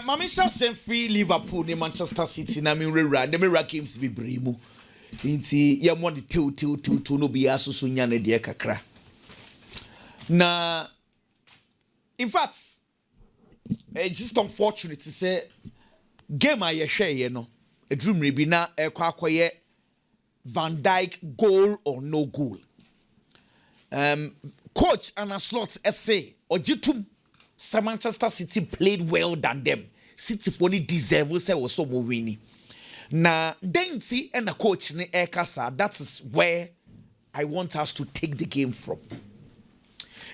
Mamisha sent free Liverpool in Manchester City. Na mi rera. Dem rera games be bremu. Inti ya mo the two no be aso so nya na de kakra. Na in fact, just unfortunate to say game I share ye no. A dream rebi na akwaye Van Dijk goal or no goal. Coach Anna Slot essay Ojitum Manchester City played well than them. City only deserve say was so winning. Na Denti and the coach ni Ekasa, that is where I want us to take the game from.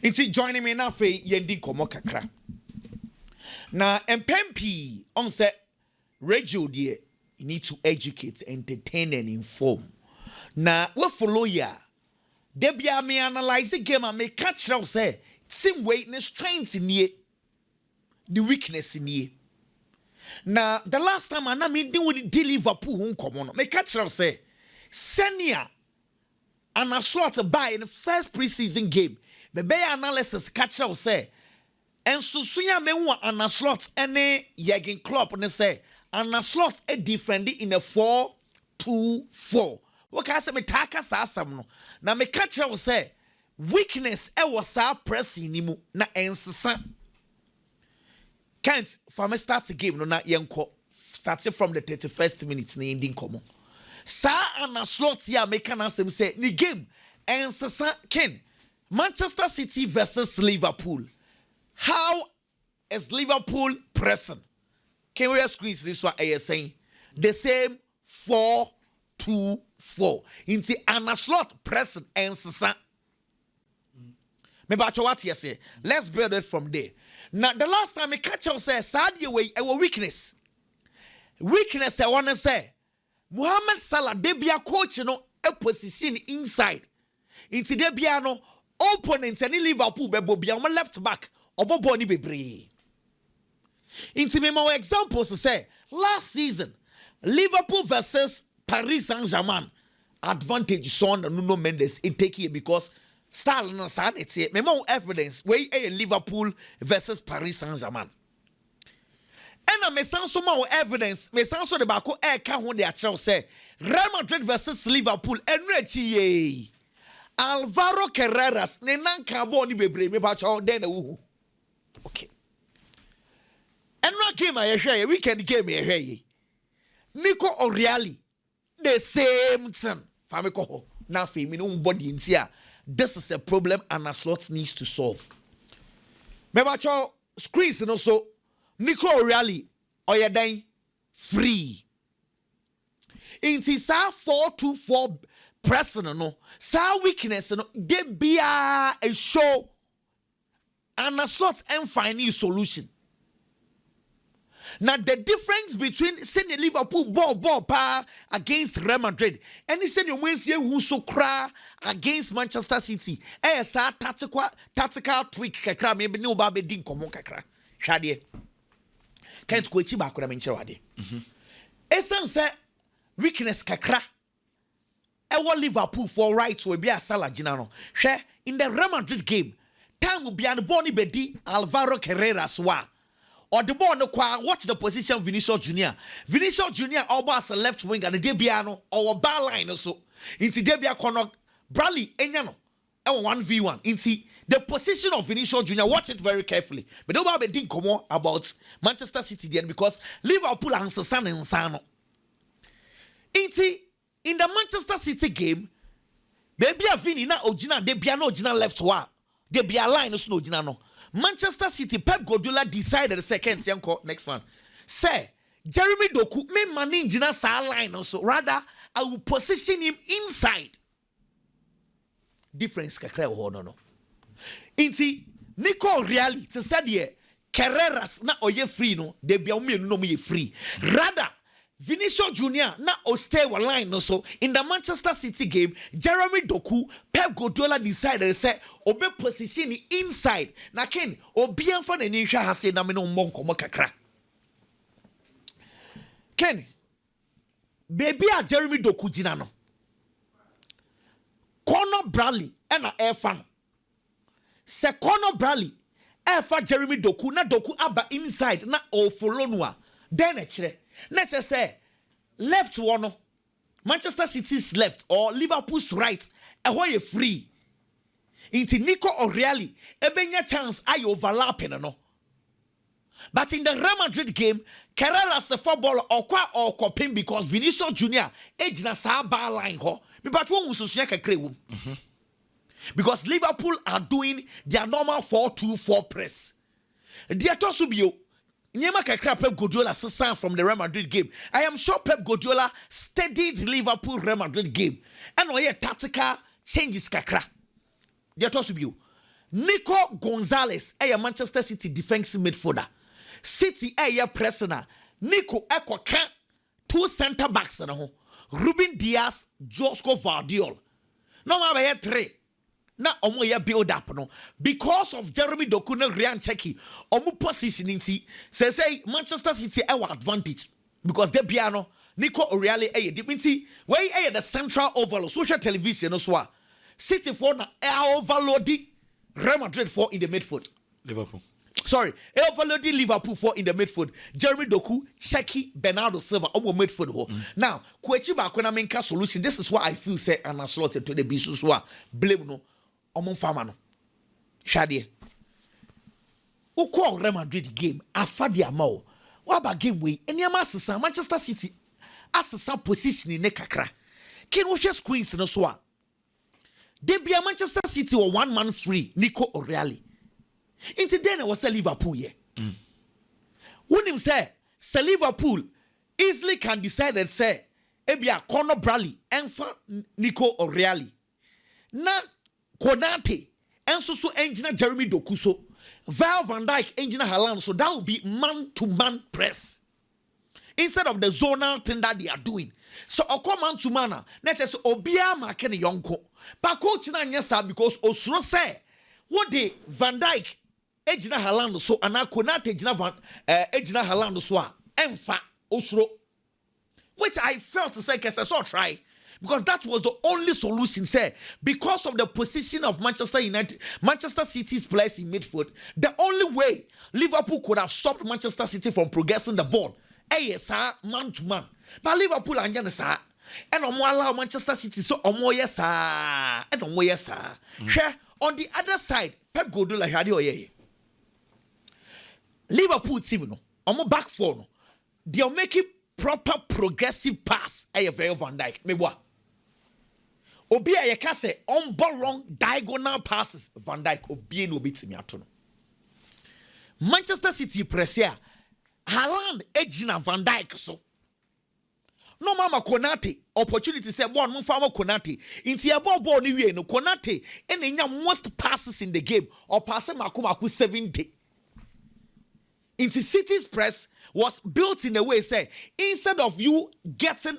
Inti joining me now for yendi komo kakra. Na MPP on say radio die you need to educate, entertain and inform. Na we follow ya. Debia me analyze the game and me catch out say team weakness, strength in ye, the weakness in ye. Now the last time I mean deal with the Liverpool come on. Me catch out say senior and a slot buy in the first preseason game. The bay analysis catch out say and susunya me want and a slot any Jürgen Klopp and say and a slot a defend in a 4-2-4. What can I say? Me taka sa asam no. Na me catch out say weakness e was sa pressing ni mu na ensesa. Can't for me start the game no na yenko starting from the 31st minute na ending komo. Sa ana slot ya me can asem say ni game ensesa Ken Manchester City versus Liverpool. How is Liverpool pressing? Can we squeeze this one saying the same 4-2-4 into an slot pressing and sasa. Maybe what you say. Let's build it from there. Now the last time I catch up say Sadio way our weakness. Weakness I wanna say. Mohamed Salah debia coach no a position inside. Into debia no opponents and Liverpool be bobia on left back or boboni bebre. Into me more examples say last season Liverpool versus Paris Saint-Germain advantage son Nuno Mendes it take here because style no sad it's here. Me more evidence where a Liverpool versus Paris Saint-Germain. And I me sound so more evidence me sound so the back air can hold their child say Real Madrid versus Liverpool and Rechi Alvaro Carreras ne nan kabo ni bebre me ba child then okay. And no game I share weekend game I share. Nico O'Reilly the same thing. Famiko now for me no body in here. This is a problem and a slot needs to solve. Remember your screens and also Nico O'Reilly or your dying free. In this 4-2-4 pressing no sa weakness no they be a show and a slot and find a solution. Now the difference between sending Liverpool ball pa against Real Madrid and he said you Wednesday who so cry against Manchester City. Sa tactical tweak kakra maybe no ba be din komo kakra. Shade. Can't go chi ba ko na menche wade. Esan say weakness kakra. E Liverpool for right to be a Salah gina no. Hwe in the Real Madrid game time will be an boni bedi Alvaro Carreras wa. Or the ball no kwa watch the position Vinicius Junior. Vinicius Junior almost a left wing and the Debiano or a bar line also. Into Debia corner Bradley Enyano. 1v1. Into the position of Vinicius Junior. Watch it very carefully. But nobody didn't come on about Manchester City then because Liverpool and Sassan and Sano. Into in the Manchester City game, Debia Vini na Ojina Debia no Ojina left wa. Debia line no Ojina no. Manchester City, Pep Guardiola decided the second next one. Say, Jeremy Doku, me manning Jina line also. Rather, I will position him inside. Difference kakra no. Inti, Nico Reali, to said ye, Carreras na oye free no, de bia umi no me free. Rather, Vinicius Junior na stay one line also in the Manchester City game. Jeremy Doku, Pep Guardiola decided to say obe position inside. Na Ken obi anfa na nisha hase na me no monko kakra. Ken baby a Jeremy Doku jina no. Conor Bradley and a air fan. Se Conor Bradley Efa Jeremy Doku na Doku aba inside na o follow no a then ekire na say left one Manchester City's left or Liverpool's right ehwo ye free inti Nico O'Reilly ebenya chance ay overlapping no but in the Real Madrid game Carreras the football or coping because Vinicius Junior ejina sa bar line ho me but won ususua kakre wom because Liverpool are doing their normal 4-2-4 press. Dia tosubio nyema kakra Pep Guardiola sesa from the Real Madrid game. I am sure Pep Guardiola studied Liverpool Real Madrid game and oye tactical changes kakra. Dia tosubio Nico Gonzalez a Manchester City defensive midfielder. City a prisoner. Nico Ekoka 2 center backs na ho. Ruben Diaz, Josko Vardiol. No ma 3. Na omo ye build up no because of Jeremy Doku na Ryan Cheki omo position nti say Manchester City our advantage because they bia no Nico O'Reilly nti wey the central overload social television no so City for na overload Real Madrid for in the midfield Liverpool overload Liverpool for in the midfield Jeremy Doku Cheki Bernardo Silva omo midfield ho now Kwechi ba ko na menka solution this is what I feel say and slotted to the bisu so blame no Omon fama no hwade ukọ Real Madrid game afade amawo wa ba game we eniama asesa Manchester City asesa position ne kakra ken wo hwe screens no so a de bia Manchester City were 1 man free Nico O'Reilly into then was Liverpool ye wonim say Liverpool easily can decide and say ebia Conor Bradley enfa Nico O'Reilly na Konate enso so engineer Jeremy Doku so Val Van Dijk engineer Haaland so that would be man to man press instead of the zonal thing that they are doing so oko man to man na say obia market ne yonko but coach na nyesa because osuro say what the Van Dijk engineer Haaland so ana Konate engineer Haaland so a emfa osuro which I felt to say kese so try because that was the only solution, sir. Because of the position of Manchester City's place in midfield, the only way Liverpool could have stopped Manchester City from progressing the ball, yes, man to man. But Liverpool and Janessa, and allow Manchester City so yes, and yes, on the other side, Pep Guardiola had Liverpool team no, back four no, they are making proper progressive pass. Very Van Dijk, me what? Obi a yeka say on ball long diagonal passes Van Dijk obi no betimi ato no Manchester City press here Haaland ejina Van Dijk so no mama Konate opportunity say ball no fama Konate inti e ball ni wie no Konate enenya most passes in the game or pass maku 70 into City's press was built in a way say instead of you getting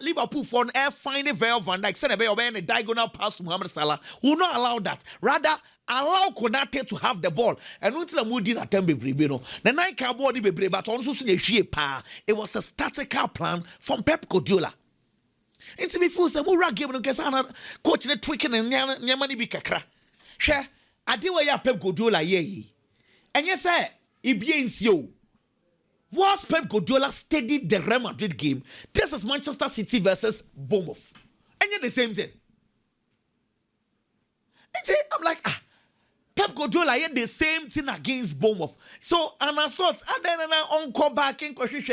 Liverpool for an air finding Virgil van Dijk said a diagonal pass to Mohamed Salah will not allow that, rather allow Konate to have the ball and until the mood didn't attempt no the nine cardboard be but also it was a statical plan from Pep Guardiola into me feel some more game no coach the tweaking and nyamani bi kakra share adewa ya Pep Guardiola ye and yes sir Ibiensio. Was Pep Guardiola studied the Real Madrid game? This is Manchester City versus Bournemouth. And yet the same thing. I'm like, Pep Guardiola had the same thing against Bournemouth. So, and I thought, then I encore back in question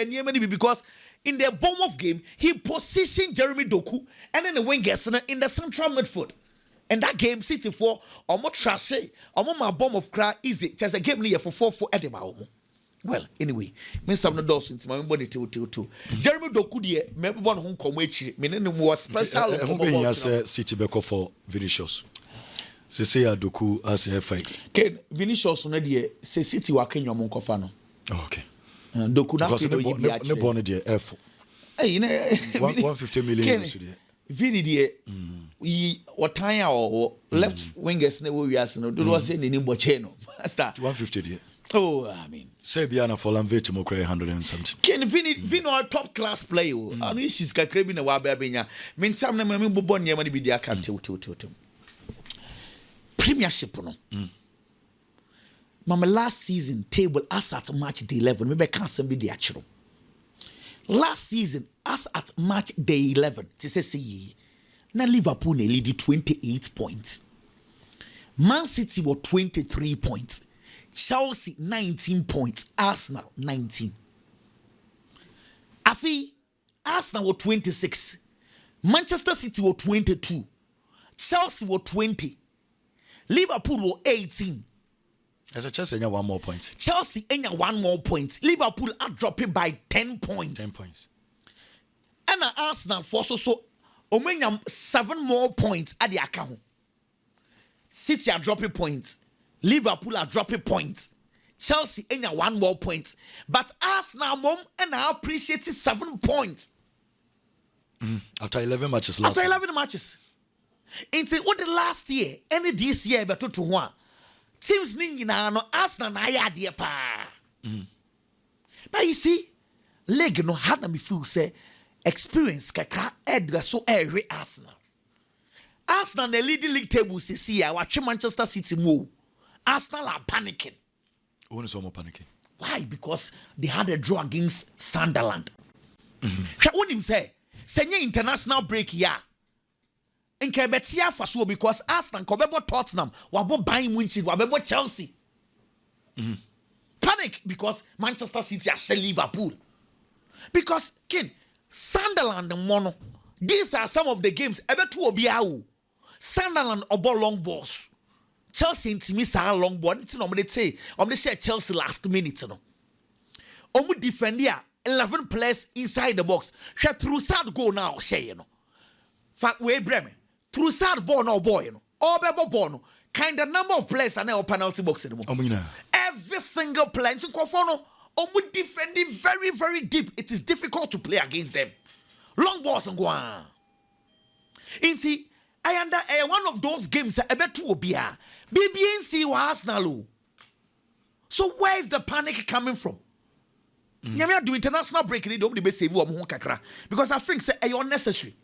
because in the Bournemouth game, he positioned Jeremy Doku and then the wingers in the central midfield. And that game, City for almost trashy, almost my bomb of cry easy. Just a game near for 4 Edinburgh. Well, anyway, me some no doors into my body to. Jeremy Doku die me one home come echi. Me no more special. Who has City back for Vinicius? Se say Doku as a fight. Ken Vinicius no die se City wa Kenya mo nkofa no. Okay. Doku na fi no yi ne born die F. Eh, 150 million so die. Vini die Watanya or left wingers ne wo wiase no do was say ni mboche no start 150 die. Oh, I mean, Sebiana for Lamvete mo cry 100 and something. Ken Vino a top class player. I mean, she's got craving a wabe benya. Mean some na me bobo nyama ni bi dia kan to. Premiership no. Mama last season table as at match day 11. Maybe can't be the actual. Last season as at match day 11. See, now Liverpool lead 28 points. Man City were 23 points. Chelsea 19 points. Arsenal 19. Afi Arsenal were 26. Manchester City were 22. Chelsea were 20. Liverpool were 18. As a Chelsea, one more point. Chelsea, one more point. Liverpool are dropping by 10 points. 10 points. And Arsenal for so 7 more points at the account. City are dropping points. Liverpool are dropping points. Chelsea, 1 more point. But Arsenal, mom, and I appreciate 7 points. After 11 matches After 11 matches. Into what the last year, any this year, but to one. Teams ningina no Arsenal na ya de pa. But you see, leg no had me feel say experience kakra Edgar so every Arsenal. Arsenal the leading league table see ya watch Manchester City move. Arsenal are panicking. Who is more panicking? Why? Because they had a draw against Sunderland. What him say? Senior international break ya. Nke betia for so because Arsenal kobebo Tottenham, wabo Bayern Munich, wabo Chelsea. Panic because Manchester City are Liverpool. Because Sunderland and Mono. These are some of the games. Ebetu obiawo. Sunderland obo long balls. Chelsea intimisa long ball. Nti no me say, share Chelsea last minute no. Omu defend here 11 players inside the box. Share through sad goal now share you know. Fact we Bremen. Through sad ball no boy you know. All ball no. Kind of number of players are now penalty box anymore. Every single player in Kofono omu defending very very deep. It is difficult to play against them. Long balls and go on. Inti I under one of those games ebetu obia. BBNC wa Arsenal. So where is the panic coming from? Nyame do international break ni don't be save wo kakra because I think say e unnecessary.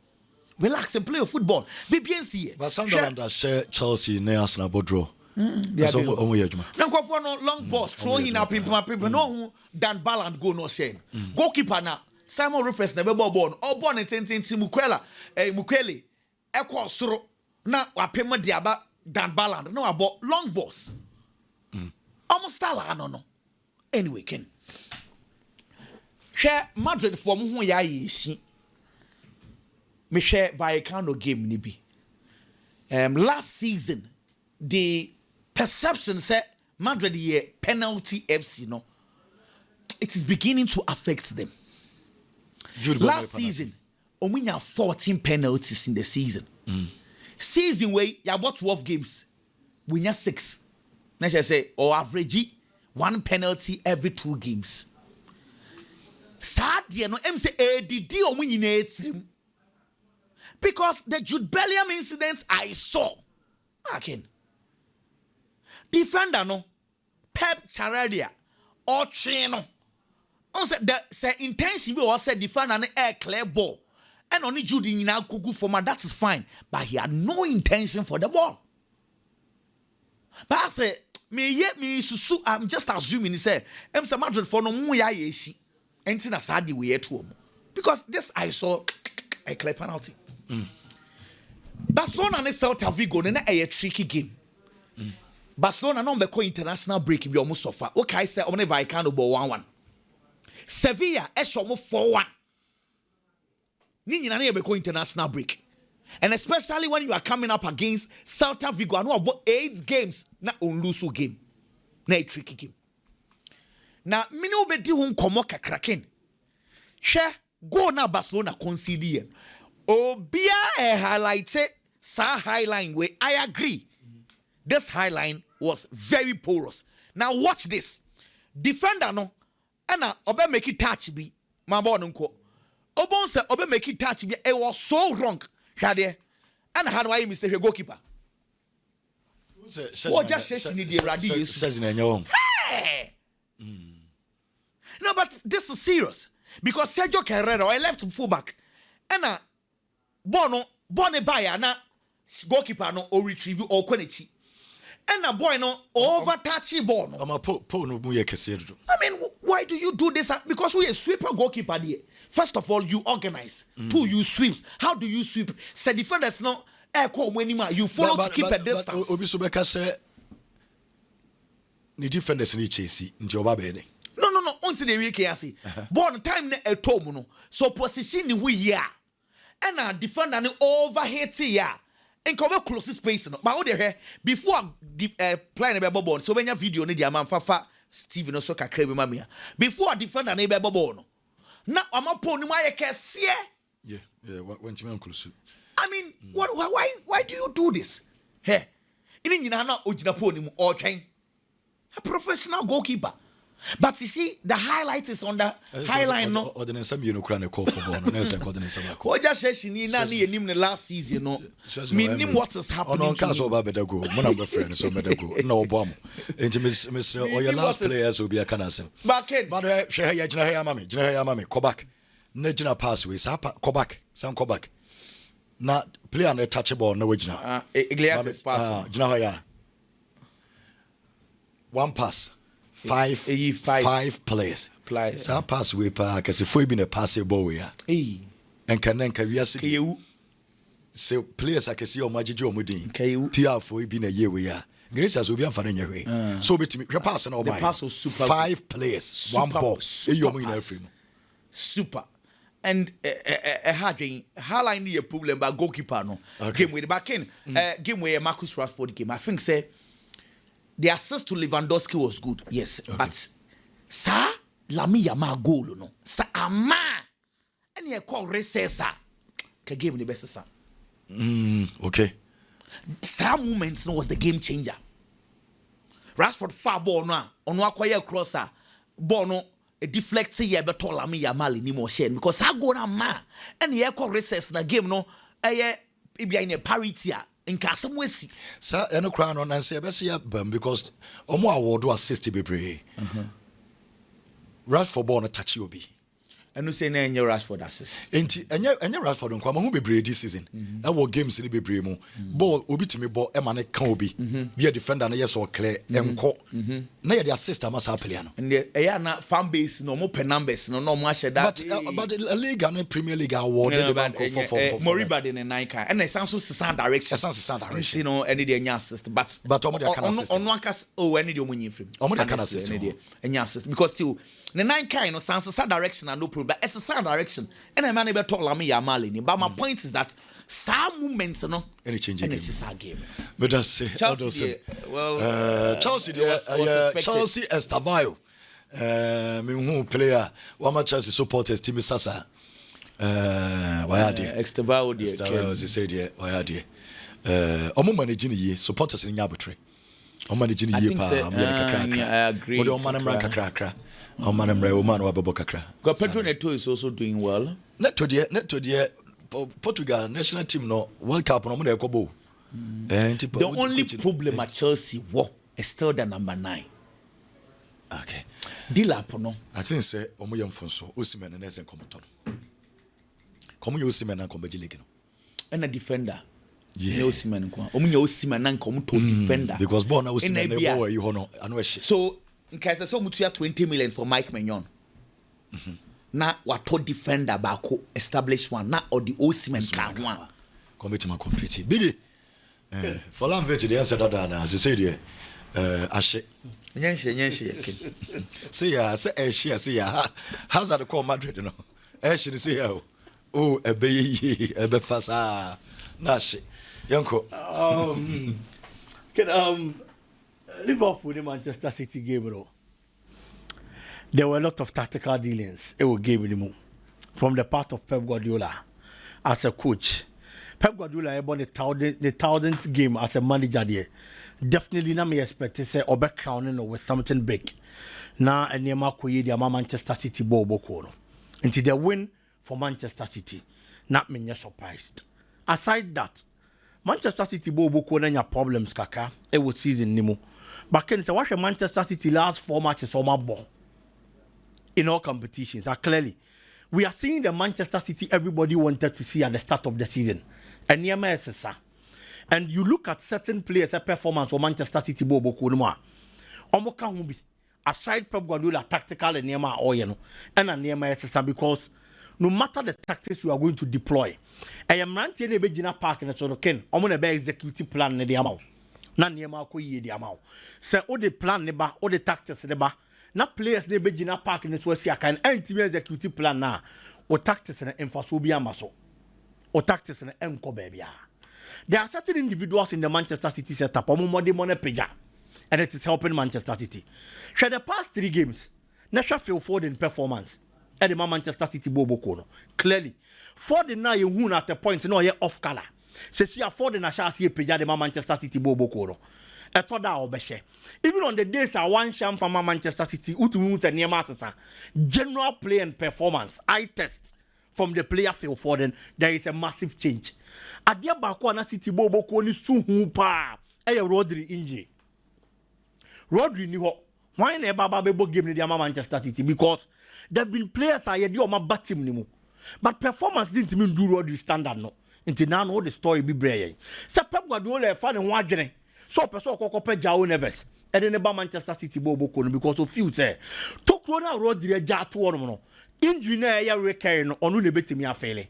Relax and play your football. BBNC. But Sunderland share Chelsea ne Arsenal bodro. That's omo yeduma. Now go for no long balls throwing up people no who Dan Balland go no shame. Goalkeeper na Simon Rufus na be ball. All born in Mukwela Mukwele Eko soro na wapema diaba Dan Balland no about long balls. Almost style no. Anyway, Ken. Share Madrid for mu ya yi. Me share Vallecano game ni bi. Last season the perception said Madrid ye penalty FC no. It is beginning to affect them. Last season, omunya 14 penalties in the season. Season where you about 12 games, we nya 6. Now I say or average 1 penalty every 2 games. Sad no say ADD omunyina etrim. Because the Jude Bellingham incident I saw. Again. Defender no Pep Charadia or Chino. On said the say intention we was said defender an air clear ball. And only Jude in now kuku for my that is fine. But he had no intention for the ball. But I say me susu I'm just assuming he said Mr. Madrid for no mu ya yeshi. Enti na sadi we yet home. Because this I saw a clear penalty. Barcelona and Celta Vigo na a tricky game. Barcelona no be international break bi almost suffer. Okay, say omo ne Vallecano ball 1-1. Sevilla esho mo 4-1. Ni nyina na be international break. And especially when you are coming up against Celta Vigo, no about 8 games na on lose game. Na a tricky game. Na me no be di ho nkomo kakraken. Hwe go na Barcelona concede. Obia highlighted sa highline way. I agree. This highline was very porous. Now watch this. Defender no, and obe make it touch be. My boy nko. Obon say obe make it touch be. It was so wrong. Shade. And how do I mistake a goalkeeper? What just says you need the radio? Hey. No, but this is serious because Sergio Carrero, I left fullback, and Bono Baya na goalkeeper no or retrieve or quality. And a boy no over touchy ball. I'm a po no mu ye kese do. I mean, why do you do this? Because we a sweeper goalkeeper there. First of all, you organize. Two, you sweep. How do you sweep? Say defenders no you follow to keep a distance. Obi so beka say ni defenders ni chase nti oba be No. Until the week say. Born time na etom no. So position ni we ya. And a defender ni overhit ya. And come close space no. But how the before playing a ball. So when your video ni dia man fafa Steven no so kakra be mamia. Before defender ni be ball no. Na amapo ni waye kese. Yeah, when you close. I mean, why do you do this? Hey, in Yinana Ojinaponium or train a professional goalkeeper. But you see, the highlight is on the highline. No, or then some you know, call for one. Or just says she need not need him the last season. No, meaning what is happening. On Castle better go. One of my friends, so better go. No bomb. Mr. Or your last players will be a canasson. Back in, but Mammy, go back. Nejina pathways, go back. Some go back. Na play on a touchable no original. Iglesias pass. One pass. Five players. So pass we pa cause if we been a passable we are. And can then we are see. So players I can see on Majijo Mudin. PR for we been a year we are. Grace as we be for your way. So between me pass and all by pass was super 5 players. Super, one ball. Super. And highline the problem about goalkeeper no game with the back in game where Marcus Rashford game. I think say the assist to Lewandowski was good, yes, but sa Lami Yama goal no sa ama and you call recessa ka game the best sa. Okay. Some moments no was the game changer. Rashford far ball no on acquire crosser ball no. A deflect ye better Lami Yamal ni more share because I go na ma and ye call recess na game no be in a parity in Casam Wesi. Sir, and a crown on and say because Omo award was 60 be pray. Rashford born a touch you be. And you say na your Rashford assist. And your Rashford on Kwama who be brave this season. I will games in the be mo. Ball obi to me ball emane can obi. Be a defender yes or clear and co. Na the assist must happen. And the na fan base no more pen numbers no more share that. But the league and Premier League award for Moriba in a 9 car and it sounds so sound direction. Sound direction. You know any the assist but Omo can assist. On one cast any the money from. Omo can assist. Any assist because still the 9 car no sounds sound direction and no problem. But it's a sound direction. And I man able to Lami Yamal. But my point is that some moments no any change and it's a game. But that's say Chelsea Chelsea Estevao. Me who player one Chelsea supporters team Sasa. Why are they? Estevao they said yeah, why are they? Omo managing ye supporters in Yabutre. Omo managing ye pa I agree. But omo manam rank kakra. Omo manam re man wa babo kakra. Pedro Neto is also doing well. Neto de Portugal national team no World Cup no mo na ekobo. The only problem at Chelsea is still the number 9. Okay. Dilap no. I think say omo yem fonso Osimhen na esen komoto. Komo ye Osimhen na kombe league no. And a defender. Yeah. Osimhen ko. Omo ye Osimhen na komo to defender. Because born na Osimhen na boy you no anu ehye. So in case so mutu 20 million for Mike Maignan. Na wato defender baako establish one na or the Osimhen can one. Committee ma compete. Biggie. For long vet the answer that na say there ashe. Nyenhye. Say ya how's that call Madrid no? Ashe say ya oh ebe fasa na ashe. Yanko. Liverpool the Manchester City game though. There were a lot of tactical dealings it will game anymore from the part of Pep Guardiola as a coach. Pep Guardiola won the 1000th game as a manager there. Definitely not me expect to say obe crowning with something big. Now and Nema Koye the Manchester City ball no. Until they win for Manchester City. Not me surprised. Aside that, Manchester City ball na problems kaka it was season nimo. But can say what Manchester City last 4 matches on my ball. In all competitions, clearly, we are seeing the Manchester City everybody wanted to see at the start of the season. And Niema SSA. And you look at certain players' performance for Manchester City Bobo Kunuma. Omoka Humbi. Aside Pep Guardiola tactical and Nema Oyeno. And Nema SSM because no matter the tactics you are going to deploy, I am ranting a Bejina Park in a sort of Ken. I'm going to executive plan in the amount. Na Nema ko ye the amount. Say all the plan neba, all the tactics neba. Na players ne Bejina Park in the Swasia can anti executive plan na. O tactics and emphasobia maso. O tactics and enko baby. There are certain individuals in the Manchester City setup, and it is helping Manchester City. Share the past 3 games, Nasha feel Foden performance at the Manchester City Bobo Kono. Clearly, Foden now you at the point no ye off color. Says you Foden Nasha see Peja the Manchester City Bobo Kono. Even on the days I one sham from Manchester City, Utu and Niamata, general play and performance, I test. From the player Phil Foden, there is a massive change. Adia Bakwana City Bobo Koni Suhu Pa, Rodri injury. Rodri knew why never Babo game the Manchester City because there have been players I had my batim nimu. But performance didn't mean do Rodri standard no. Until now, all the story be brave. So Pep Guardiola fan and wagene. So person kokope Jao Neves. And then about Manchester City Bobo Koni because of few say. Talk Rodri Jatu no. Injury na ya recurring onu ne betimi afele.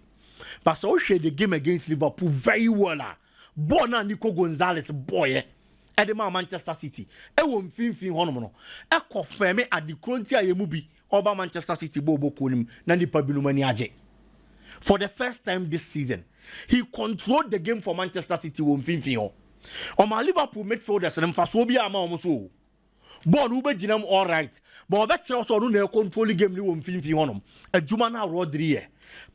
But so share the game against Liverpool very well. Bona Nico Gonzalez boy. Edema Manchester City. E wo mfimfin hono no. E confirm at the frontier yemu bi oba Manchester City Bobo Konim na nipa binumani aje. For the first time this season, he controlled the game for Manchester City wo mfimfin ho. On my Liverpool midfielders and mfaso bi ama omo Born ube jinam all right. But I bet you also no control game ni won film honom. A Jumana Rodri.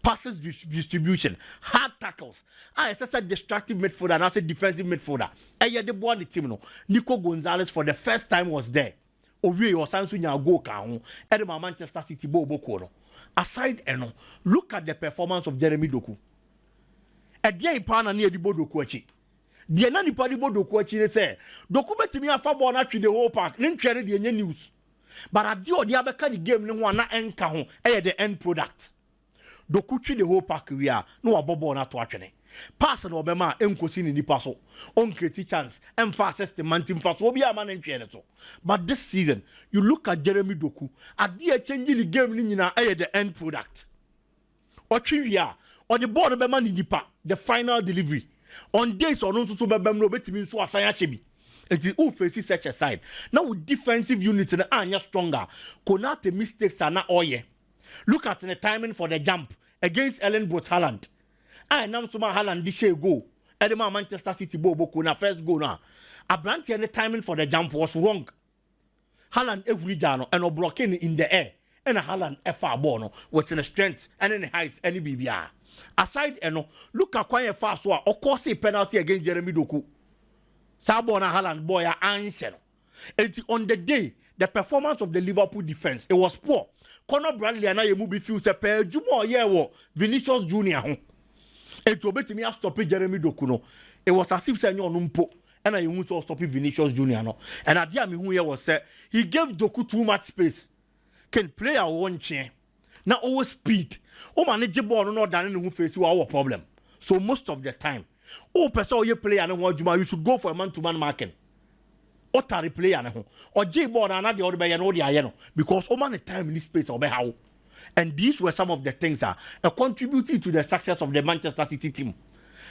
Passes distribution, hard tackles. I said destructive midfielder and I said defensive midfielder. And yet the boy on the team no. Nico Gonzalez for the first time was there. Owie or Sansu nya go ka ho. E my Manchester City Bobo Kono. Aside eno, look at the performance of Jeremy Doku. E dia ipa na edibo Doku achi. The nani party bodo kwachi say Doku betimi afa ball na twi the whole park ne ntwere de nya news but ade odi abeka the game ne ho na enka ho the end product Doku twi the whole park we are no abobo na to atwene pass na obema enkosi ni nipa so on create chance emfa assist man team fa so obi ama na ntwere to but this season you look at Jeremy Doku ade changing the game ni nyina the end product otwi we are or the ball no be man ni nipa the final delivery on days or no so bebem no betimi so asanya chebi it who faces such a side now with defensive units and anya stronger Konate mistakes are not oye look at the timing for the jump against Ellen Brot Haaland I nam so ma Haaland di share go edema Manchester City Bobo Kona first goal now Abranti and the timing for the jump was wrong Haaland every jano and no blocking in the air and a Haaland FR ball no what's in the strength and in the height any BBR aside eno look at quite fast so of course a penalty against Jeremy Doku Sabona Haaland boy answer it on the day the performance of the Liverpool defense it was poor Conor Bradley and I move feel say per jumo ye wo Vinicius Junior ho it obetimi stop Jeremy Doku no it was as if say no mpo and I want to stop Vinicius Junior no and at the who here was say he gave Doku too much space can play a one chain now always speed o manage ball no than who face our problem so most of the time person you play and you should go for a man-to-man marking or tarry play and or J ball and the other by an audio because o man the time in this space or how and these were some of the things that are contributing to the success of the Manchester City team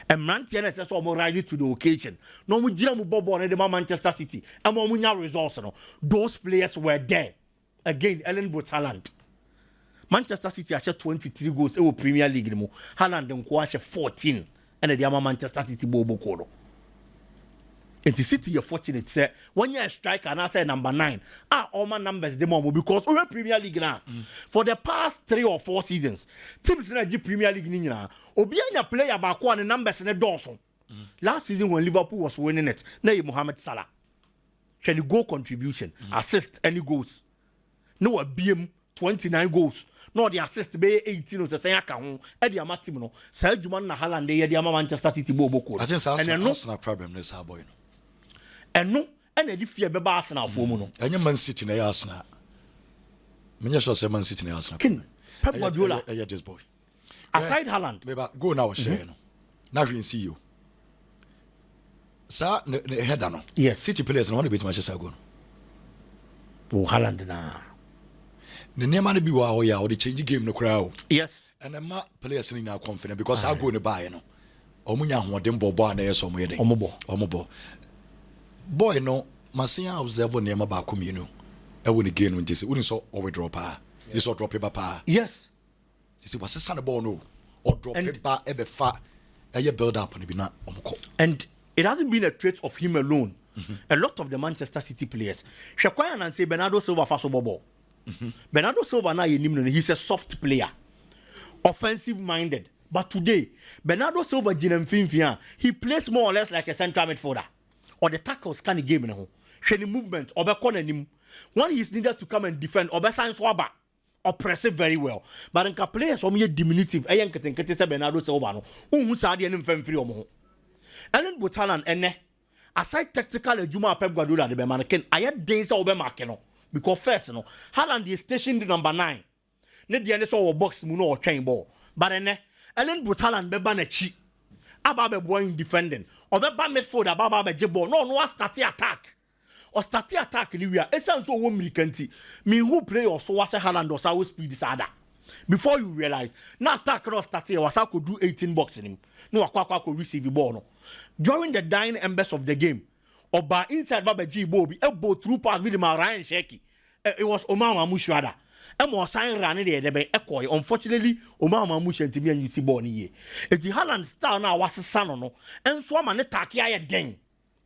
and Manchester City are rising to the occasion no we jam ball on the Manchester City and more results those players were there again Ellen Brot Haaland Manchester City has 23 goals in the Premier League. Haaland and Kwashe 14. And the other Manchester City Bobo Kono. In the City, you're fortunate, say, when you're a striker and I say number 9, all my numbers the moment because we're Premier League now. For the past 3 or 4 seasons, teams in the Premier League now, Obianya player about one numbers in the Dawson. Last season when Liverpool was winning it, now Mohamed Salah. Can you go contribution, assist, any goals? No, a BM 29 goals. No, the assist be 18 or say aka ho e dia matim no say adwuma na Haaland e dia Manchester City Bobo Kono I think that's no problem this boy no eno e na di fie be ba Arsenal fo mu no enye Man City na Arsenal me just say Man City na Arsenal kin Pep Guardiola this boy aside Haaland me ba go now share no na hwe see you Sir, head yes. City players no want to beat Manchester go. Oh, Haaland na. The name man be wa or the change game no crowd. Yes. And the players in now confident because I go in the buy no. Omunya hoden bobo na yeso mo yede. Omobo. Boy no, masia observe on name ba kom you e won again when this wouldn't so over drop this or drop paper pa. Yes. This was a son ball no or drop paper e be fa e build up and be na omko. And it hasn't been a trait of him alone. A lot of the Manchester City players. Shakwayan and say Bernardo Silva faso bobo. Bernardo Silva na he's a soft player. Offensive minded. But today, Bernardo Silva he plays more or less like a central midfielder. Or the tackles can game in the movement or him. When he's needed to come and defend or sign swaba or press it very well. But in players or diminutive, I am Bernardo Silva no. Sadi and free omo. Ellen Butalan ene aside tactical Juma Pep Guardiola the Bemanaken, I had days over Markeno because first no Haaland is stationed number 9. Net the end of box muno or chain ball. But ene Ellen Butalan beba na chi ababe boy defending or beba midfield ababa be jebo no start attack or start attack anywhere esan so wo mirikanti me who play or so was Haaland or so speed is other before you realize now attack no start was could do 18 boxing him no akwa could receive the ball no during the dying embers of the game or by inside Baba G Bobby a ball through pass with Ryan Sheki it was Omar Mushuada. Emo sign running there the echo. Unfortunately, Omar Mamush and Timmy and you see born here. If the Haaland star now was a son no, and so man attack ya den.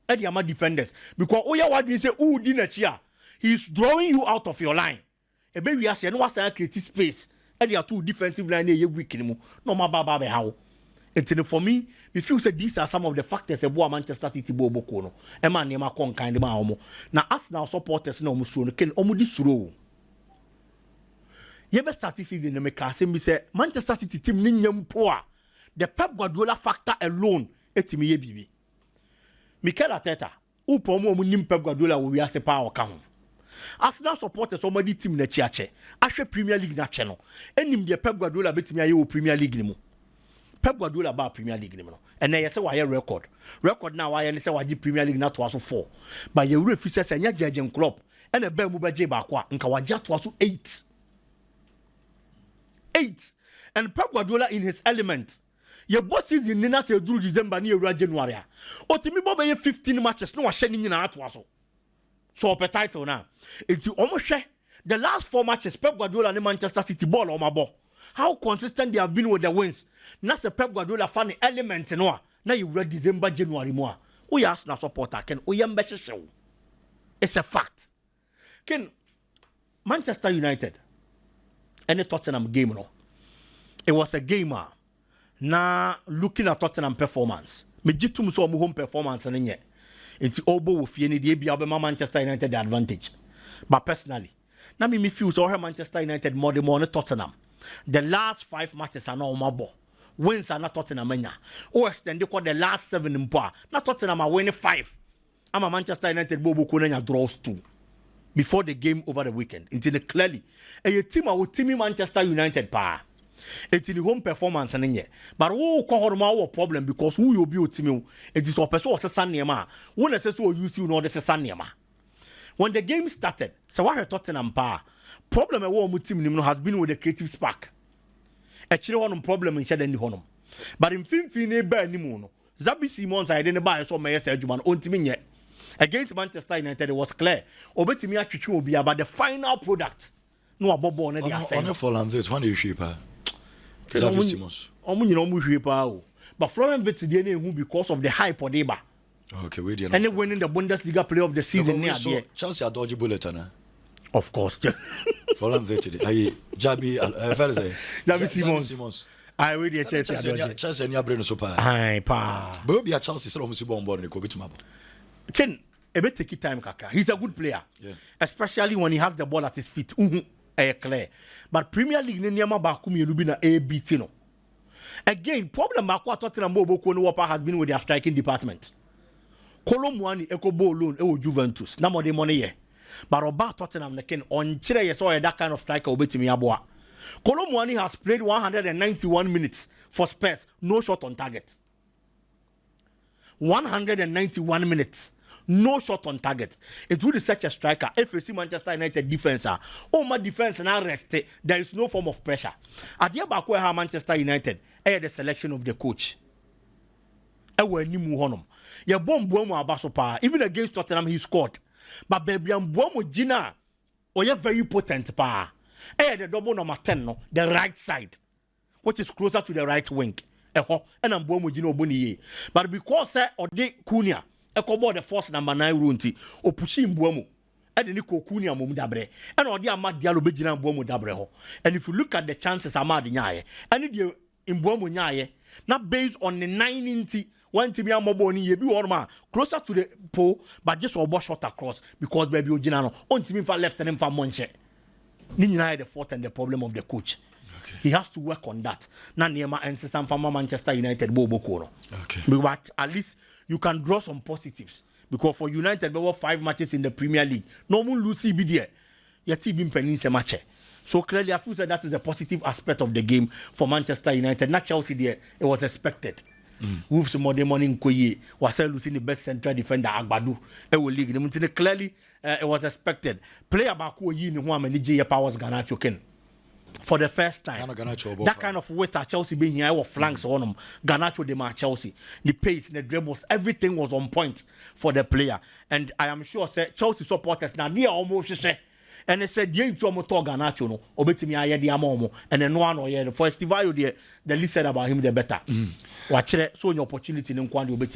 Eddie Ama defenders because Oya what we say dinner chia. He's drawing you out of your line. A baby has no was create space. Eddie are two defensive line here weak anymore. No ma baba how. It's for me, we feel that these are some of the factors about Manchester City bobo kono. Ema nema kon kind ma omo. Na Arsenal supporters no musu no ken omo di suro. Yebe start season me ka say me say Manchester City team ni nyam po a the Pep Guardiola factor alone etimi ye bibi. Mikel Arteta upo mo nim Pep Guardiola wo wiase pa o ka ho. Arsenal supporters somebody team na chiache ahwe Premier League na che no enim de Pep Guardiola betimi aye wo Premier League ni mu. Pep Guardiola ba Premier League ni mu no ene ye say wa ye record now wa ye ne say wa gi Premier League na to aso 4 but ye refi say nya Jurgen Klopp ene ba mu ba je ba kwa nka wa ja to aso 8 and Pep Guardiola in his element. Your boss is in Nina say through December near January. Otimi Boba 15 matches no shedding in atwaso. So per title now. It's almost share the last 4 matches Pep Guardiola and Manchester City ball on my ball. How consistent they have been with the wins. That's a Pep Guardiola funny element no. Now you read December January more. We ask na supporter can we show. It's a fact. Can Manchester United and the Tottenham game no. It was a gamer. Now looking at Tottenham performance. Me jitum so home performance and nye. It's obo wo fie ni de bia be Manchester United the advantage. But personally, now me feel so Manchester United more than Tottenham. The last 5 matches are not mabo. Wins are not Tottenham enya. O extend the last 7 mpa. Na Tottenham are winning 5. I'm a Manchester United bobo kunenya draws 2. Before the game over the weekend. Until clearly. A team will team Manchester United pa. It's in the home performance and in but who call problem because who you be team it is a person was a son nema. When I say so you see no this is son nema. When the game started, so what I thought in pa problem a war team has been with the creative spark. Actually one problem in shade honum. But in fin ba ni no. Zabi Simons I didn't buy so my Juman on team yet. Against Manchester United, it was clear. Obetimi atwitwe will be about the final product. No abobo na dia say. On Florian Wirtz, when you shaper. Xavi Simons. Omo nyina omo hwepa o. But Florian Wirtz dey na ehu because of the hype odeba. Okay, we dey. And winning the Bundesliga player of the season near there. Chelsea are dodgy bullet na. Of course. Florian Wirtz dey. Xavi Simons. I read the Chelsea nya brain so pa. Ai pa. But be a Chelsea say omo si bon board ni ko bitumabo. Ken ebe take time kaka. He's a good player. Yeah. Especially when he has the ball at his feet. Clear. But Premier League ne niama ba ku mienu bi na beat no. Again, problem ba kwa Tottenham Boboko no has been with their striking department. Kolomwani Ekobo alone e Juventus. Na mo de money ye. But oba Tottenham ne ken on kire ye so that kind of striker obetimi aboa. Kolomwani has played 191 minutes for Spurs, no shot on target. 191 minutes. No shot on target. It would be such a striker. If you see Manchester United defense, my defense now rest. There is no form of pressure. At the back where Manchester United, the selection of the coach. Your bomb abasopa. Even against Tottenham, he scored. But baby, Mbuomo Gina, you're very potent pa. The double number 10, no, the right side, which is closer to the right wing. And Mbuomo Gina Obuni. But because or de Cunha. Ekobo the first number 9 runti o pushi Mbuomo e de ni kokuni amom dabre e na odi Amad Diallo be gina Mbuomo dabre ho. And if you look at the chances Amad nyaaye and the Mbuomo nyaaye na based on the 90 one team amobo ni ye bi worma closer to the pole but just obo shot across because baby o gina no on team fa left and fa monche ni nyaaye the fault and the problem of the coach. Okay. He has to work on that. Na niema ensesam from Manchester United bobo no. Okay. But at least you can draw some positives because for United there were 5 matches in the Premier League. No one lose CBD. Your team been penning a match. So clearly I feel that is the positive aspect of the game for Manchester United. Not Chelsea there. It was expected. With some more money in Koye was losing the best central defender Agbadu. League. Clearly it was expected. Player back who you know many J Powers Garnacho Ken. For the first time, that kind of weight at Chelsea being here, our flanks on them, Garnacho de Chelsea, the pace, the dribbles, everything was on point for the player. And I am sure, say Chelsea supporters now they are almost say, and they said, "You to motor Garnacho no, obetimi aye di amomo." And then one or yeah, for Estevao the least said about him the better. Watch it, so your opportunity in Kwandi obetimi.